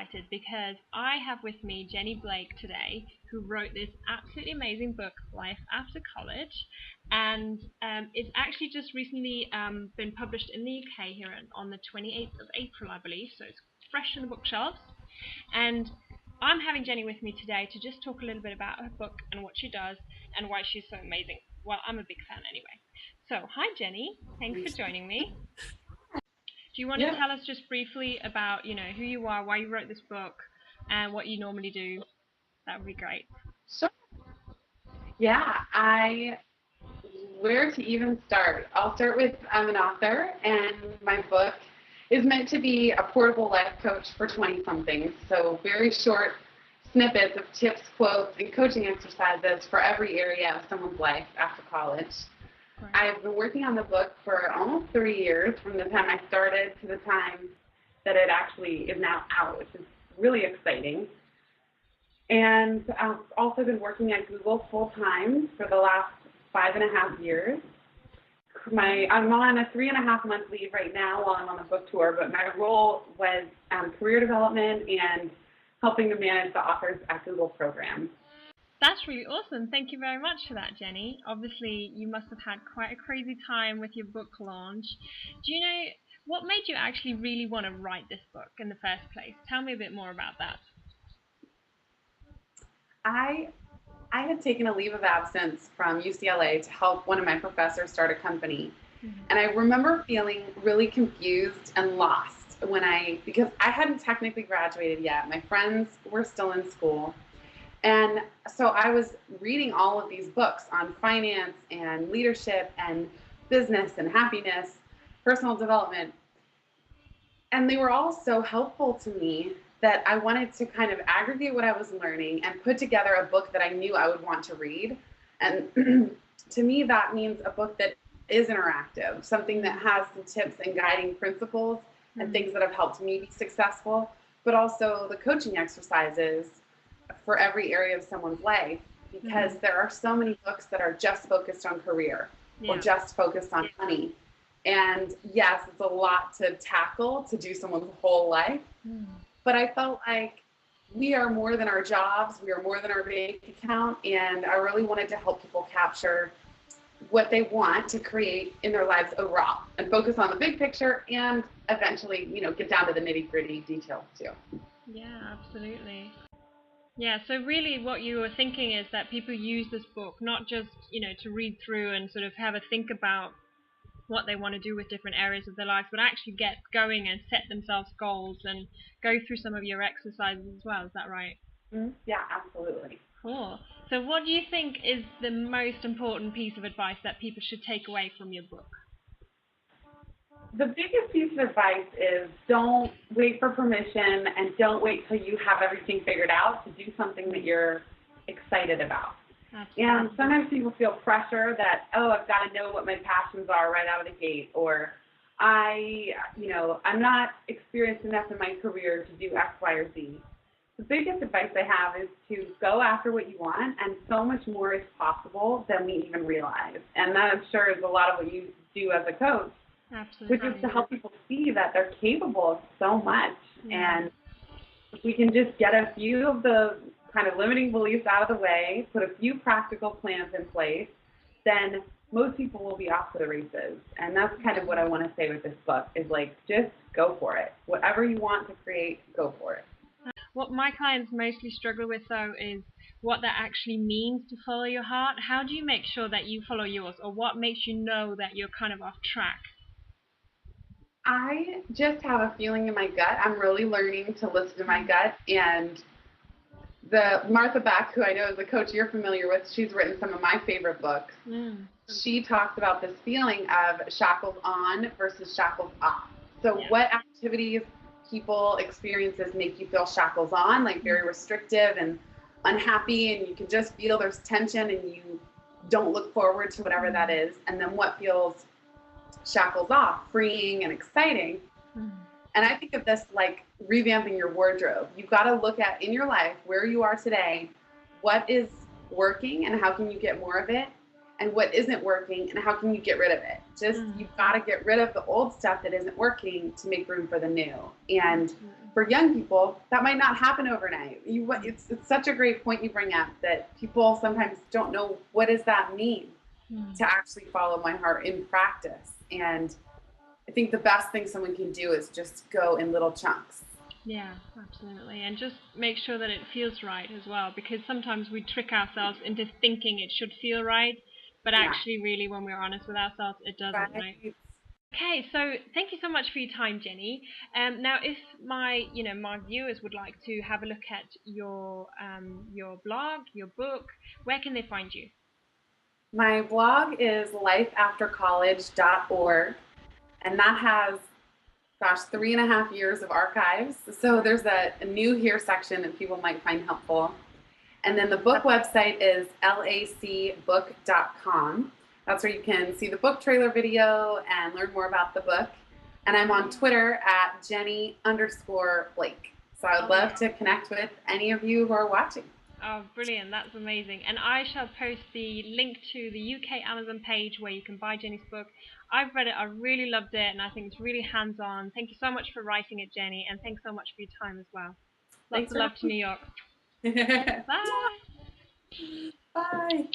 excited because I have with me Jenny Blake today, who wrote this absolutely amazing book, Life After College, and it's actually just recently been published in the UK here on the 28th of April, I believe, so it's fresh in the bookshelves. And I'm having Jenny with me today to just talk a little bit about her book and what she does and why she's so amazing. Well, I'm a big fan anyway. So, hi Jenny, thanks for joining me. Do you want to tell us just briefly about, who you are, why you wrote this book, and what you normally do? That would be great. Sure. Yeah, where to even start? I'll start with I'm an author, and my book is meant to be a portable life coach for 20 somethings. So, very short snippets of tips, quotes, and coaching exercises for every area of someone's life after college. Great. I've been working on the book for almost 3 years from the time I started to the time that it actually is now out, which is really exciting. And I've also been working at Google full-time for the last 5.5 years. I'm on a 3.5-month leave right now while I'm on the book tour, but my role was career development and helping to manage the Authors at Google program. That's really awesome. Thank you very much for that, Jenny. Obviously, you must have had quite a crazy time with your book launch. Do you know what made you actually really want to write this book in the first place? Tell me a bit more about that. I had taken a leave of absence from UCLA to help one of my professors start a company. And I remember feeling really confused and lost because I hadn't technically graduated yet. My friends were still in school. And so I was reading all of these books on finance and leadership and business and happiness, personal development. And they were all so helpful to me that I wanted to kind of aggregate what I was learning and put together a book that I knew I would want to read. And to me, that means a book that is interactive, something that has some tips and guiding principles and things that have helped me be successful, but also the coaching exercises for every area of someone's life, because there are so many books that are just focused on career or just focused on money. And yes, it's a lot to tackle to do someone's whole life. But I felt like we are more than our jobs, we are more than our bank account, and I really wanted to help people capture what they want to create in their lives overall and focus on the big picture and eventually, get down to the nitty-gritty details too. Yeah, absolutely. Yeah, so really what you were thinking is that people use this book not just, to read through and sort of have a think about what they want to do with different areas of their life, but actually get going and set themselves goals and go through some of your exercises as well. Is that right? Yeah, absolutely. Cool. So what do you think is the most important piece of advice that people should take away from your book? The biggest piece of advice is don't wait for permission and don't wait till you have everything figured out to do something that you're excited about. Absolutely. And sometimes people feel pressure that, I've got to know what my passions are right out of the gate, or I'm not experienced enough in my career to do X, Y, or Z. The biggest advice I have is to go after what you want, and so much more is possible than we even realize. And that, I'm sure, is a lot of what you do as a coach. Absolutely. Which is to help people see that they're capable of so much. And if we can just get a few of the kind of limiting beliefs out of the way, put a few practical plans in place, then most people will be off to the races. And that's kind of what I want to say with this book is just go for it. Whatever you want to create, go for it. What my clients mostly struggle with, though, is what that actually means to follow your heart. How do you make sure that you follow yours, or what makes you know that you're kind of off track? I just have a feeling in my gut. I'm really learning to listen to my gut. And the Martha Beck, who I know is a coach you're familiar with, she's written some of my favorite books. She talks about this feeling of shackles on versus shackles off. So what activities, people, experiences make you feel shackles on, like very restrictive and unhappy, and you can just feel there's tension and you don't look forward to whatever that is. And then what feels shackles off, freeing and exciting. And I think of this like revamping your wardrobe. You've got to look at in your life where you are today, what is working and how can you get more of it, and what isn't working and how can you get rid of it. Just you've got to get rid of the old stuff that isn't working to make room for the new. And for young people, that might not happen overnight. It's such a great point you bring up, that people sometimes don't know, what does that mean to actually follow my heart in practice. And I think the best thing someone can do is just go in little chunks. Yeah, absolutely. And just make sure that it feels right as well, because sometimes we trick ourselves into thinking it should feel right, but actually, really, when we're honest with ourselves, it doesn't, right? Right. Okay, so thank you so much for your time, Jenny. Now, if my viewers would like to have a look at your blog, your book, where can they find you? My blog is lifeaftercollege.org, and that has, gosh, 3.5 years of archives. So there's a new here section that people might find helpful. And then the book website is lacbook.com. That's where you can see the book trailer video and learn more about the book. And I'm on Twitter at Jenny_Blake. So I would love to connect with any of you who are watching. Oh, brilliant. That's amazing. And I shall post the link to the UK Amazon page where you can buy Jenny's book. I've read it. I really loved it, and I think it's really hands-on. Thank you so much for writing it, Jenny, and thanks so much for your time as well. Lots Thanks of for love to New York. having me. Bye. Bye.